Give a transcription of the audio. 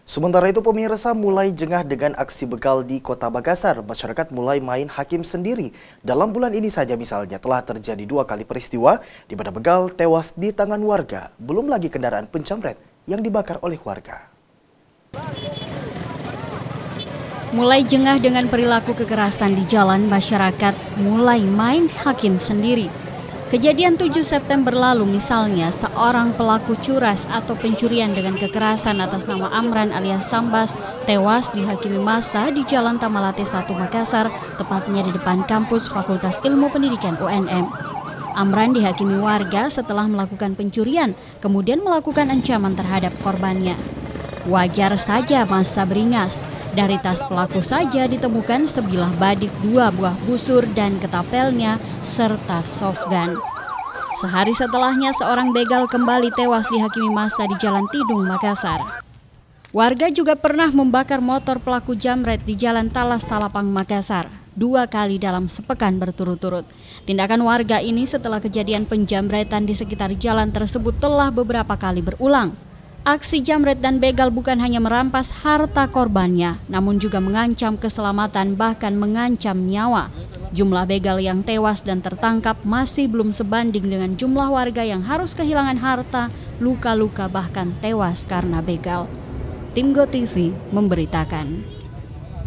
Sementara itu pemirsa mulai jengah dengan aksi begal di Kota Makassar. Masyarakat mulai main hakim sendiri. Dalam bulan ini saja misalnya telah terjadi 2 kali peristiwa di mana begal tewas di tangan warga. Belum lagi kendaraan pencamret yang dibakar oleh warga. Mulai jengah dengan perilaku kekerasan di jalan, masyarakat mulai main hakim sendiri. Kejadian 7 September lalu misalnya, seorang pelaku curas atau pencurian dengan kekerasan atas nama Amran alias Sambas tewas dihakimi massa di Jalan Tamalate 1 Makassar, tepatnya di depan kampus Fakultas Ilmu Pendidikan UNM. Amran dihakimi warga setelah melakukan pencurian, kemudian melakukan ancaman terhadap korbannya. Wajar saja massa beringas. Dari tas pelaku saja ditemukan sebilah badik, 2 buah busur dan ketapelnya, serta softgun. Sehari setelahnya, seorang begal kembali tewas dihakimi massa di Jalan Tidung, Makassar. Warga juga pernah membakar motor pelaku jamret di Jalan Talas Salapang, Makassar, 2 kali dalam sepekan berturut-turut. Tindakan warga ini setelah kejadian penjamretan di sekitar jalan tersebut telah beberapa kali berulang. Aksi jamret dan begal bukan hanya merampas harta korbannya, namun juga mengancam keselamatan bahkan mengancam nyawa. Jumlah begal yang tewas dan tertangkap masih belum sebanding dengan jumlah warga yang harus kehilangan harta, luka-luka bahkan tewas karena begal. Tim GoTV memberitakan.